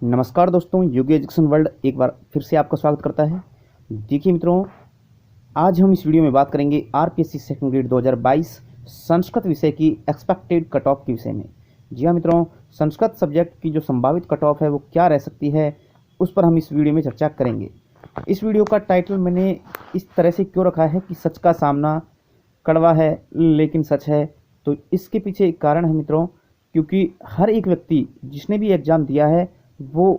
नमस्कार दोस्तों, योगी education world एक बार फिर से आपका स्वागत करता है। देखिए मित्रों, आज हम इस वीडियो में बात करेंगे आरपीएससी सेकंड ग्रेड 2022 संस्कृत विषय की एक्सपेक्टेड कट ऑफ के विषय में। जी हाँ मित्रों, संस्कृत सब्जेक्ट की जो संभावित कट ऑफ है वो क्या रह सकती है, उस पर हम इस वीडियो में चर्चा करेंगे। इस वीडियो का टाइटल मैंने इस तरह से क्यों रखा है कि सच का सामना कड़वा है लेकिन सच है। तो इसके पीछे एक कारण है मित्रों, क्योंकि हर एक व्यक्ति जिसने भी एग्ज़ाम दिया है वो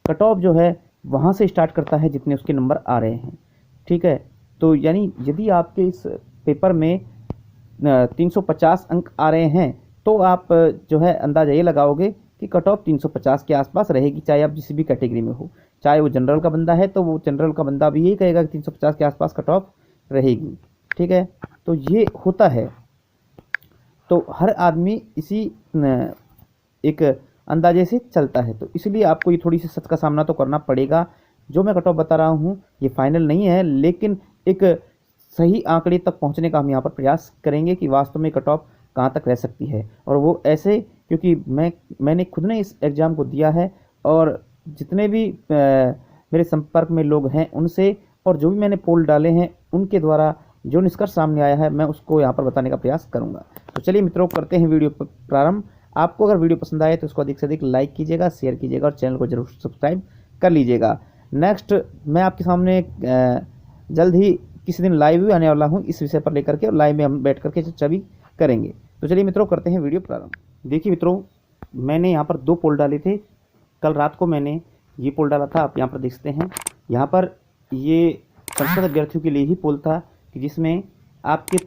कट ऑफ जो है वहाँ से स्टार्ट करता है जितने उसके नंबर आ रहे हैं। ठीक है, तो यानी यदि आपके इस पेपर में 350 अंक आ रहे हैं तो आप जो है अंदाज़ा ये लगाओगे कि कट ऑफ 350 के आसपास रहेगी, चाहे आप जिस भी कैटेगरी में हो। चाहे वो जनरल का बंदा है तो वो जनरल का बंदा भी यही कहेगा कि 350 के आसपास कट ऑफ रहेगी। ठीक है, तो ये होता है। तो हर आदमी इसी एक अंदाजे से चलता है, तो इसलिए आपको ये थोड़ी सी सच का सामना तो करना पड़ेगा। जो मैं कट ऑफ बता रहा हूँ ये फाइनल नहीं है, लेकिन एक सही आंकड़े तक पहुँचने का हम यहाँ पर प्रयास करेंगे कि वास्तव में कट ऑफ कहाँ तक रह सकती है। और वो ऐसे, क्योंकि मैंने खुद ने इस एग्ज़ाम को दिया है और जितने भी मेरे संपर्क में लोग हैं उनसे, और जो भी मैंने पोल डाले हैं उनके द्वारा जो निष्कर्ष सामने आया है मैं उसको यहाँ पर बताने का प्रयास करूँगा। तो चलिए मित्रों, करते हैं वीडियो प्रारंभ। आपको अगर वीडियो पसंद आए तो उसको अधिक से अधिक लाइक कीजिएगा, शेयर कीजिएगा और चैनल को जरूर सब्सक्राइब कर लीजिएगा। नेक्स्ट मैं आपके सामने जल्द ही किसी दिन लाइव भी आने वाला हूँ इस विषय पर लेकर के, और लाइव में हम बैठ करके चर्चा भी करेंगे। तो चलिए मित्रों, करते हैं वीडियो प्रारंभ। देखिए मित्रों, मैंने यहाँ पर 2 पोल डाले थे। कल रात को मैंने ये पोल डाला था, आप यहाँ पर देख सकते हैं। यहाँ पर ये संस्कृत अभ्यर्थियों के लिए ही पोल था कि जिसमें आपके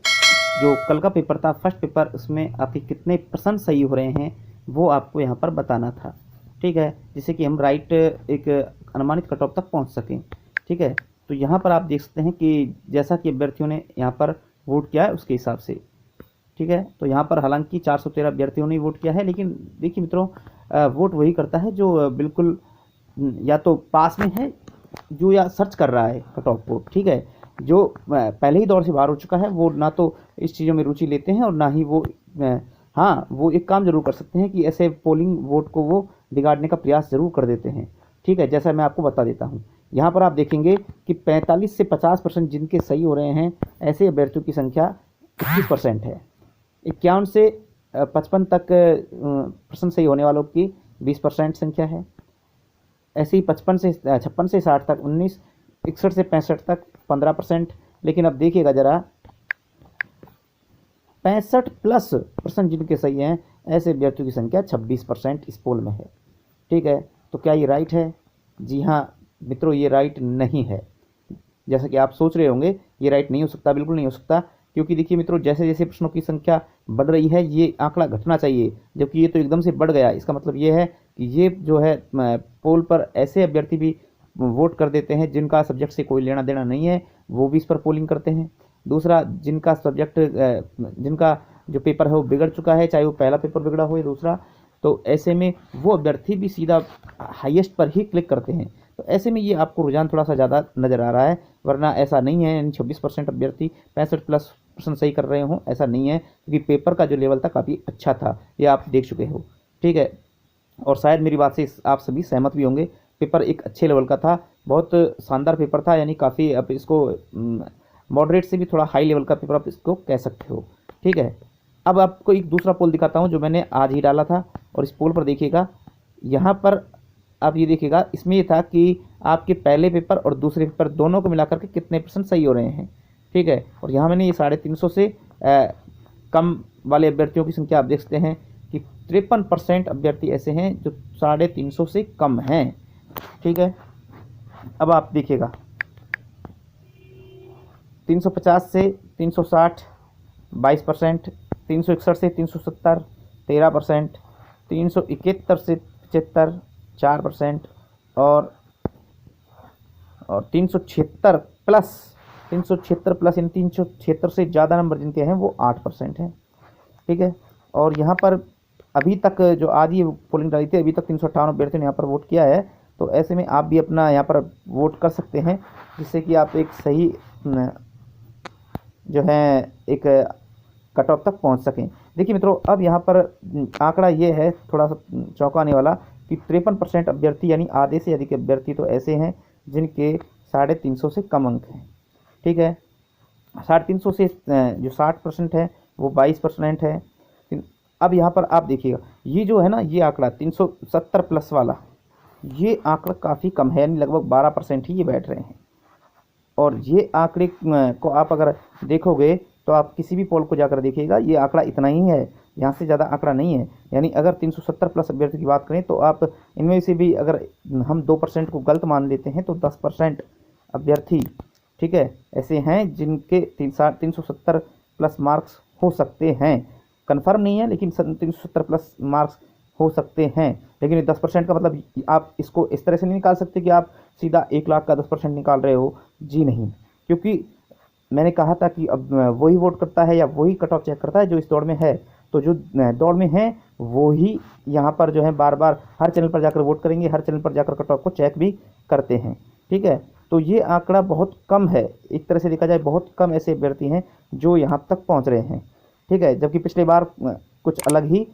जो कल का पेपर था फर्स्ट पेपर, उसमें आपके कितने % सही हो रहे हैं वो आपको यहाँ पर बताना था। ठीक है, जिससे कि हम राइट एक अनुमानित कट ऑफ तक पहुँच सकें। ठीक है, तो यहाँ पर आप देख सकते हैं कि जैसा कि अभ्यर्थियों ने यहाँ पर वोट किया है उसके हिसाब से। ठीक है, तो यहाँ पर हालांकि 413 अभ्यर्थियों ने वोट किया है, लेकिन देखिए मित्रों, वोट वही करता है जो बिल्कुल या तो पास में है, जो या सर्च कर रहा है कट ऑफ को। ठीक है, जो पहले ही दौर से बाहर हो चुका है वो ना तो इस चीज़ों में रुचि लेते हैं और ना ही वो हाँ, वो एक काम जरूर कर सकते हैं कि ऐसे पोलिंग वोट को वो बिगाड़ने का प्रयास जरूर कर देते हैं। ठीक है, जैसा मैं आपको बता देता हूँ। यहाँ पर आप देखेंगे कि 45 से 50% जिनके सही हो रहे हैं ऐसे अभ्यर्थियों की संख्या 21% है। 51 से 55 तक % सही होने वालों की 20% संख्या है। ऐसे ही 56 से 60 तक 19, 61 से 65 तक 15%। लेकिन अब देखिएगा ज़रा, 65+ % जिनके सही हैं ऐसे अभ्यर्थियों की संख्या 26% इस पोल में है। ठीक है, तो क्या ये राइट है? जी हाँ मित्रों, ये राइट नहीं है। जैसा कि आप सोच रहे होंगे, ये राइट नहीं हो सकता, बिल्कुल नहीं हो सकता। क्योंकि देखिए मित्रों, जैसे जैसे प्रश्नों की संख्या बढ़ रही है ये आंकड़ा घटना चाहिए, जबकि ये तो एकदम से बढ़ गया। इसका मतलब ये है कि ये जो है पोल पर ऐसे अभ्यर्थी भी वोट कर देते हैं जिनका सब्जेक्ट से कोई लेना देना नहीं है, वो भी इस पर पोलिंग करते हैं। दूसरा, जिनका सब्जेक्ट जिनका जो पेपर है वो बिगड़ चुका है, चाहे वो पहला पेपर बिगड़ा हो या दूसरा, तो ऐसे में वो अभ्यर्थी भी सीधा हाईएस्ट पर ही क्लिक करते हैं। तो ऐसे में ये आपको रुझान थोड़ा सा ज़्यादा नज़र आ रहा है, वरना ऐसा नहीं है। यानी 26% अभ्यर्थी 65+ % सही कर रहे हों, ऐसा नहीं है। क्योंकि पेपर का जो लेवल था काफ़ी अच्छा था, ये आप देख चुके हो। ठीक है, और शायद मेरी बात से आप सभी सहमत भी होंगे। पेपर एक अच्छे लेवल का था, बहुत शानदार पेपर था, यानी काफ़ी, अब इसको मॉडरेट से भी थोड़ा हाई लेवल का पेपर आप इसको कह सकते हो। ठीक है, अब आपको एक दूसरा पोल दिखाता हूँ जो मैंने आज ही डाला था, और इस पोल पर देखिएगा। यहाँ पर आप ये देखिएगा, इसमें ये था कि आपके पहले पेपर और दूसरे पेपर दोनों को मिलाकर के कितने % सही हो रहे हैं। ठीक है, और यहाँ मैंने ये 350 से कम वाले अभ्यर्थियों की संख्या आप देख सकते हैं कि 53% अभ्यर्थी ऐसे हैं जो 350 से कम हैं। ठीक है, अब आप देखिएगा 350 से 360 22%, 361 से 370 13%, 371 से 75 4%, और 376+ इन 376 से ज़्यादा नंबर जिनके हैं वो 8% हैं। ठीक है, और यहाँ पर अभी तक जो आज ये पोलिंग डाली थी, अभी तक 358 अभ्यर्थियों ने यहाँ पर वोट किया है। तो ऐसे में आप भी अपना यहाँ पर वोट कर सकते हैं, जिससे कि आप एक सही जो है एक कट ऑफ तक पहुँच सकें। देखिए मित्रों, अब यहाँ पर आंकड़ा ये है थोड़ा सा चौंकाने वाला कि 53% अभ्यर्थी यानी आधे से अधिक अभ्यर्थी तो ऐसे हैं जिनके 350 से कम अंक हैं। ठीक है, 350 से जो 60% है वो 22% है। अब यहाँ पर आप देखिएगा ये जो है ना, ये आंकड़ा 370 प्लस वाला, ये आंकड़ा काफ़ी कम है, यानी लगभग 12% ही ये बैठ रहे हैं। और ये आंकड़े को आप अगर देखोगे तो आप किसी भी पोल को जाकर देखिएगा, ये आंकड़ा इतना ही है, यहाँ से ज़्यादा आंकड़ा नहीं है। यानी अगर 370 प्लस अभ्यर्थी की बात करें तो आप इनमें से भी अगर हम 2% को गलत मान लेते हैं तो 10% अभ्यर्थी, ठीक है, ऐसे हैं जिनके 370 प्लस मार्क्स हो सकते हैं। कन्फर्म नहीं है लेकिन 370 प्लस मार्क्स हो सकते हैं। लेकिन 10% का मतलब आप इसको इस तरह से नहीं निकाल सकते कि आप सीधा 1 लाख का 10% निकाल रहे हो, जी नहीं। क्योंकि मैंने कहा था कि अब वही वोट करता है या वही कट ऑफ चेक करता है जो इस दौड़ में है। तो जो दौड़ में है वो ही यहाँ पर जो है बार बार हर चैनल पर जाकर वोट करेंगे, हर चैनल पर जाकर कट ऑफ को चेक भी करते हैं। ठीक है, तो ये आंकड़ा बहुत कम है, एक तरह से देखा जाए बहुत कम ऐसे अभ्यर्थी हैं जो यहाँ तक पहुँच रहे हैं। ठीक है, जबकि पिछले बार कुछ अलग ही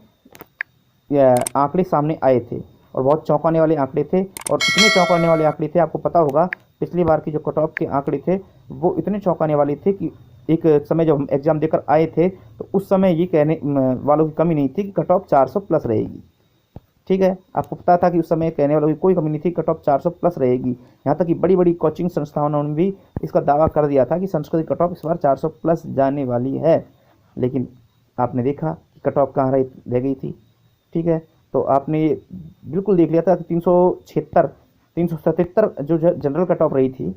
आंकड़े सामने आए थे और बहुत चौंकाने वाले आंकड़े थे। और इतने चौंकाने वाले आंकड़े थे, आपको पता होगा पिछली बार की जो कट ऑफ के आंकड़े थे वो इतने चौंकाने वाले थे कि एक समय जब हम एग्ज़ाम देकर आए थे तो उस समय ये कहने वालों की कमी नहीं थी कि कट ऑफ 400 प्लस रहेगी। ठीक है, आपको पता था कि उस समय कहने वालों की कोई कमी नहीं थी, कट ऑफ 400 प्लस रहेगी। यहाँ तक कि बड़ी बड़ी कोचिंग संस्थाओं ने भी इसका दावा कर दिया था कि संस्कृत कट ऑफ इस बार 400 प्लस जाने वाली है। लेकिन आपने देखा कि कट ऑफ कहाँ रह गई थी। ठीक है, तो आपने ये बिल्कुल देख लिया था कि 377 जो जनरल कट ऑफ रही थी,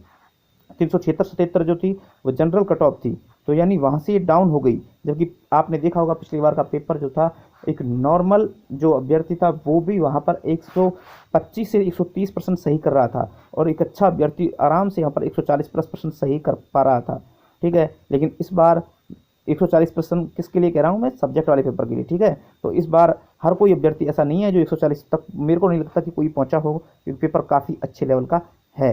376-77 जो थी वो जनरल कट ऑफ थी, तो यानी वहाँ से ये डाउन हो गई। जबकि आपने देखा होगा पिछली बार का पेपर जो था, एक नॉर्मल जो अभ्यर्थी था वो भी वहाँ पर 125 से 130% सही कर रहा था और एक अच्छा अभ्यर्थी आराम से यहाँ पर 140+ % सही कर पा रहा था। ठीक है, लेकिन इस बार 140% किसके लिए कह रहा हूँ मैं, सब्जेक्ट वाले पेपर के लिए। ठीक है, तो इस बार हर कोई अभ्यर्थी ऐसा नहीं है जो 140 तक, मेरे को नहीं लगता कि कोई पहुंचा हो, क्योंकि पेपर काफ़ी अच्छे लेवल का है।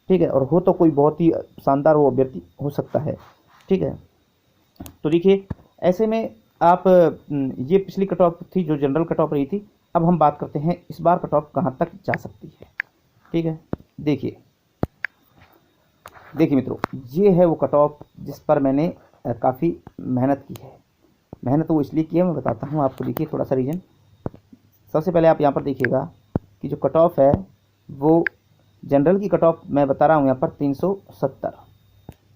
ठीक है, और हो तो कोई बहुत ही शानदार वो अभ्यर्थी हो सकता है। ठीक है, तो देखिए ऐसे में आप ये पिछली कट ऑफ थी जो जनरल कट ऑफ रही थी। अब हम बात करते हैं इस बार कट ऑफ कहाँ तक जा सकती है। ठीक है, देखिए मित्रों, ये है वो कट ऑफ जिस पर मैंने काफ़ी मेहनत की है। मेहनत वो इसलिए की है, मैं बताता हूँ आपको। देखिए थोड़ा सा रीजन, सबसे पहले आप यहाँ पर देखिएगा कि जो कट ऑफ है वो जनरल की कट ऑफ मैं बता रहा हूँ यहाँ पर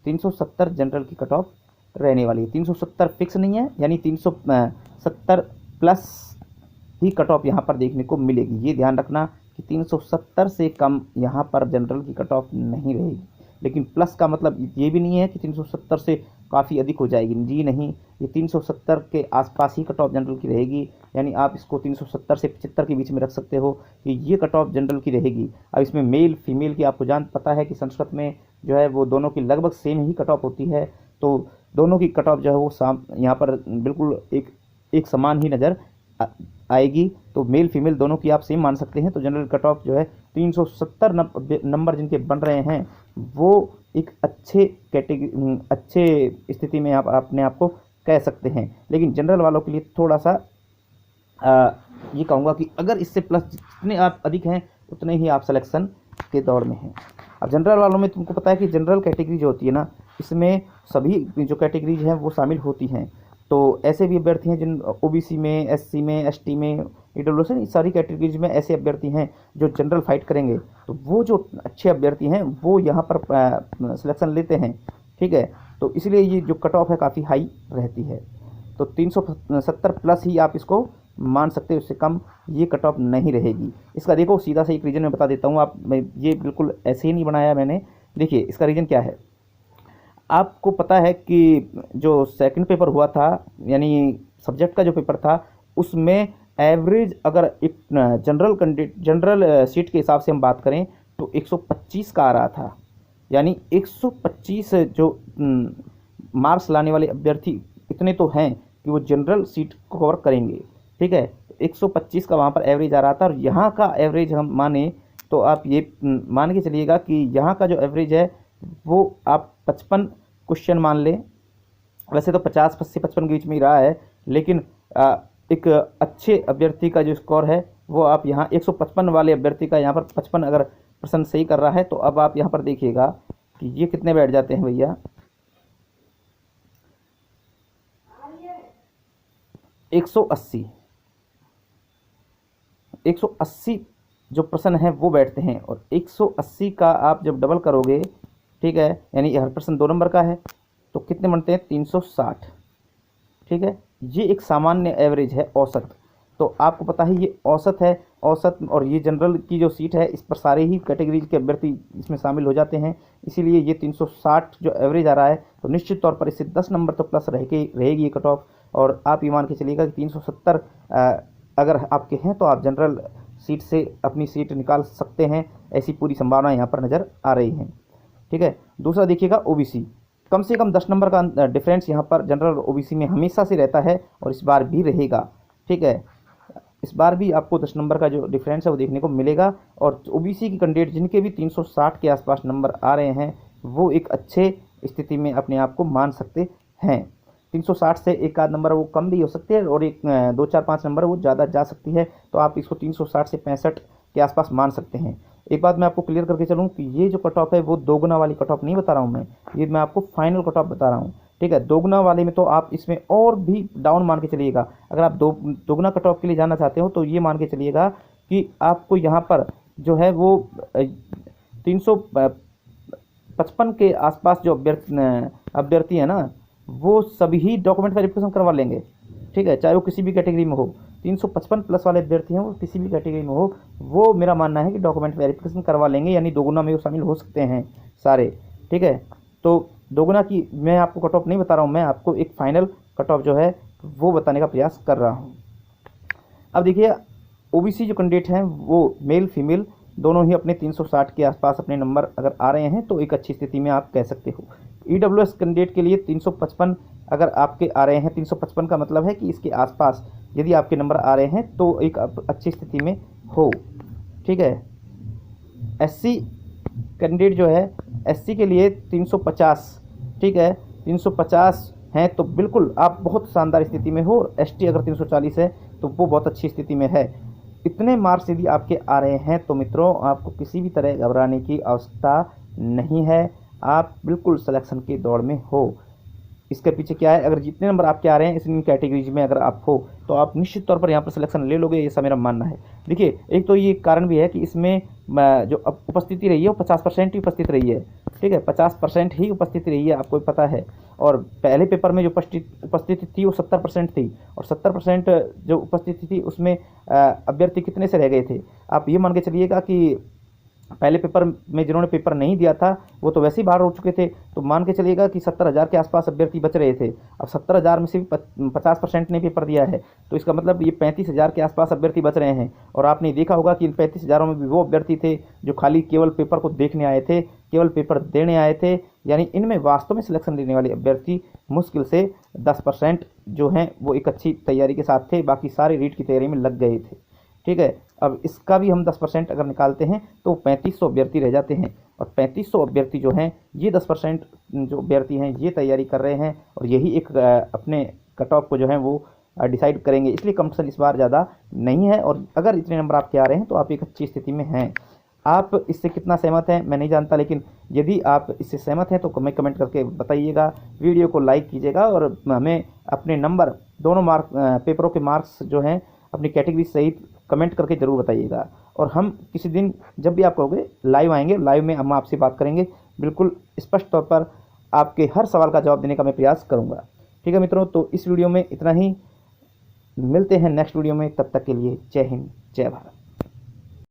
370 जनरल की कट ऑफ रहने वाली है। 370 फिक्स नहीं है, यानी 370 प्लस ही कट ऑफ यहाँ पर देखने को मिलेगी। ये ध्यान रखना कि 370 से कम यहाँ पर जनरल की कट ऑफ नहीं रहेगी। लेकिन प्लस का मतलब ये भी नहीं है कि 370 से काफ़ी अधिक हो जाएगी, जी नहीं, ये 370 के आसपास ही कट ऑफ जनरल की रहेगी। यानी आप इसको 370 से 75 के बीच में रख सकते हो कि ये कट ऑफ जनरल की रहेगी। अब इसमें मेल फीमेल की आपको पता है कि संस्कृत में जो है वो दोनों की लगभग सेम ही कट ऑफ होती है, तो दोनों की कट ऑफ जो है वो यहाँ पर बिल्कुल एक समान ही नज़र आएगी। तो मेल फीमेल दोनों की आप सेम मान सकते हैं। तो जनरल कट ऑफ जो है 370 नंबर जिनके बन रहे हैं वो एक अच्छे स्थिति में आप अपने आप को कह सकते हैं। लेकिन जनरल वालों के लिए थोड़ा सा ये कहूँगा कि अगर इससे प्लस जितने आप अधिक हैं उतने ही आप सिलेक्शन के दौर में हैं। अब जनरल वालों में तुमको पता है कि जनरल कैटेगरी जो होती है ना, इसमें सभी जो कैटेगरीज हैं वो शामिल होती हैं। तो ऐसे भी अभ्यर्थी हैं जिन ओबीसी में, एससी में, एसटी में, ईडब्ल्यूएस, सारी कैटेगरीज में ऐसे अभ्यर्थी हैं जो जनरल फाइट करेंगे। तो वो जो अच्छे अभ्यर्थी हैं वो यहाँ पर सिलेक्शन लेते हैं। ठीक है, तो इसलिए ये जो कट ऑफ है काफ़ी हाई रहती है। तो 370 प्लस ही आप इसको मान सकते हो, उससे कम ये कट ऑफ नहीं रहेगी। इसका देखो सीधा सा एक रीज़न मैं बता देता हूँ। ये बिल्कुल ऐसे ही नहीं बनाया मैंने। देखिए इसका रीज़न क्या है, आपको पता है कि जो सेकंड पेपर हुआ था, यानी सब्जेक्ट का जो पेपर था, उसमें एवरेज अगर एक जनरल सीट के हिसाब से हम बात करें तो 125 का आ रहा था। यानी 125 जो मार्क्स लाने वाले अभ्यर्थी इतने तो हैं कि वो जनरल सीट को कवर करेंगे। ठीक है, 125 का वहाँ पर एवरेज आ रहा था। और यहाँ का एवरेज हम माने तो आप ये मान के चलिएगा कि यहाँ का जो एवरेज है वो आप 55 क्वेश्चन मान लें। वैसे तो 50 से 55 के बीच में ही रहा है, लेकिन एक अच्छे अभ्यर्थी का जो स्कोर है वो आप यहाँ 155 वाले अभ्यर्थी का यहाँ पर 55 अगर प्रश्न सही कर रहा है तो अब आप यहाँ पर देखिएगा कि ये कितने बैठ जाते हैं भैया, 180 180 जो प्रश्न है वो बैठते हैं। और 180 का आप जब डबल करोगे, ठीक है, यानी हर प्रश्न 2 नंबर का है तो कितने बनते हैं, 360। ठीक है, ये एक सामान्य एवरेज है, औसत। तो आपको पता है ये औसत है, औसत। और ये जनरल की जो सीट है इस पर सारे ही कैटेगरीज के अभ्यर्थी इसमें शामिल हो जाते हैं, इसीलिए ये 360 जो एवरेज आ रहा है तो निश्चित तौर पर इससे 10 नंबर तो प्लस रहेगी ये कट ऑफ। और आप ये मान के चलिएगा कि 370 अगर आपके हैं तो आप जनरल सीट से अपनी सीट निकाल सकते हैं, ऐसी पूरी संभावना यहाँ पर नज़र आ रही है। ठीक है, दूसरा देखिएगा ओबीसी, कम से कम 10 नंबर का डिफरेंस यहाँ पर जनरल और ओबीसी में हमेशा से रहता है और इस बार भी रहेगा। ठीक है, इस बार भी आपको 10 नंबर का जो डिफरेंस है वो देखने को मिलेगा। और ओबीसी की कैंडिडेट जिनके भी 360 के आसपास नंबर आ रहे हैं वो एक अच्छे स्थिति में अपने आप को मान सकते हैं। 360 से एक आध नंबर वो कम भी हो सकते हैं और एक 2 4 5 नंबर वो ज़्यादा जा सकती है, तो आप इसको 360 से 65 के आसपास मान सकते हैं। एक बात मैं आपको क्लियर करके चलूँ कि ये जो कट ऑफ है वो दोगुना वाली कट ऑफ नहीं बता रहा हूँ मैं, ये मैं आपको फाइनल कट ऑफ बता रहा हूँ। ठीक है, दोगुना वाले में तो आप इसमें और भी डाउन मान के चलिएगा। अगर आप दोगुना कट ऑफ के लिए जाना चाहते हो तो ये मान के चलिएगा कि आपको यहाँ पर जो है वो 355 के आसपास जो अभ्यर्थी है ना वो सभी डॉक्यूमेंट वेरिफिकेशन करवा लेंगे। ठीक है, चाहे वो किसी भी कैटेगरी में हो, 355 प्लस वाले अभ्यर्थी हैं वो किसी भी कैटेगरी में हो, वो मेरा मानना है कि डॉक्यूमेंट वेरिफिकेशन करवा लेंगे, यानी दोगुना में वो शामिल हो सकते हैं सारे। ठीक है, तो दोगुना की मैं आपको कट ऑफ नहीं बता रहा हूँ, मैं आपको एक फाइनल कट ऑफ जो है वो बताने का प्रयास कर रहा हूँ। अब देखिए ओबीसी जो कैंडिडेट हैं वो मेल फीमेल दोनों ही अपने 360 के आसपास अपने नंबर अगर आ रहे हैं तो एक अच्छी स्थिति में आप कह सकते हो। ईडब्ल्यूएस कैंडिडेट के लिए 355 अगर आपके आ रहे हैं, 355 का मतलब है कि इसके आसपास यदि आपके नंबर आ रहे हैं तो एक अच्छी स्थिति में हो। ठीक है, एससी कैंडिडेट जो है, एससी के लिए 350, ठीक है, 350 हैं तो बिल्कुल आप बहुत शानदार स्थिति में हो। एसटी अगर 340 है तो वो बहुत अच्छी स्थिति में है। इतने मार्क्स यदि आपके आ रहे हैं तो मित्रों आपको किसी भी तरह घबराने की आवश्यकता नहीं है, आप बिल्कुल सिलेक्शन की दौड़ में हो। इसके पीछे क्या है, अगर जितने नंबर आपके आ रहे हैं इन कैटेगरीज में अगर आप हो तो आप निश्चित तौर पर यहाँ पर सिलेक्शन ले लोगे, ऐसा मेरा मानना है। देखिए एक तो ये कारण भी है कि इसमें जो उपस्थिति रही है वो 50% ही उपस्थित रही है। ठीक है, 50% ही उपस्थिति रही है, आपको पता है। और पहले पेपर में जो उपस्थिति थी वो 70% थी, और 70% जो उपस्थिति थी उसमें अभ्यर्थी कितने से रह गए थे, आप ये मान के चलिएगा कि पहले पेपर में जिन्होंने पेपर नहीं दिया था वो तो वैसे ही बाहर हो चुके थे, तो मान के चलिएगा कि 70,000 के आसपास अभ्यर्थी बच रहे थे। अब 70,000 में से भी 50% ने पेपर दिया है, तो इसका मतलब ये 35,000 के आसपास अभ्यर्थी बच रहे हैं। और आपने देखा होगा कि इन 35,000 में भी वो अभ्यर्थी थे जो खाली केवल पेपर को देखने आए थे, केवल पेपर देने आए थे, यानी इनमें वास्तव में सिलेक्शन लेने वाले अभ्यर्थी मुश्किल से 10% जो हैं वो एक अच्छी तैयारी के साथ थे, बाकी सारे रीट की तैयारी में लग गए थे। ठीक है, अब इसका भी हम 10% अगर निकालते हैं तो 3500 अभ्यर्थी रह जाते हैं, और 3500 अभ्यर्थी जो हैं ये 10% जो अभ्यर्थी हैं ये तैयारी कर रहे हैं, और यही एक अपने कट ऑफ को जो है वो डिसाइड करेंगे। इसलिए कंपटीशन इस बार ज़्यादा नहीं है, और अगर इतने नंबर आपके आ रहे हैं तो आप एक अच्छी स्थिति में हैं। आप इससे कितना सहमत हैं मैं नहीं जानता, लेकिन यदि आप इससे सहमत हैं तो हमें कमेंट करके बताइएगा, वीडियो को लाइक कीजिएगा, और हमें अपने नंबर दोनों पेपरों के मार्क्स जो हैं अपनी कैटेगरी सहित कमेंट करके ज़रूर बताइएगा। और हम किसी दिन जब भी आप कहोगे लाइव आएंगे, लाइव में हम आपसे बात करेंगे, बिल्कुल स्पष्ट तौर पर आपके हर सवाल का जवाब देने का मैं प्रयास करूंगा। ठीक है मित्रों, तो इस वीडियो में इतना ही, मिलते हैं नेक्स्ट वीडियो में, तब तक के लिए जय हिंद जय भारत।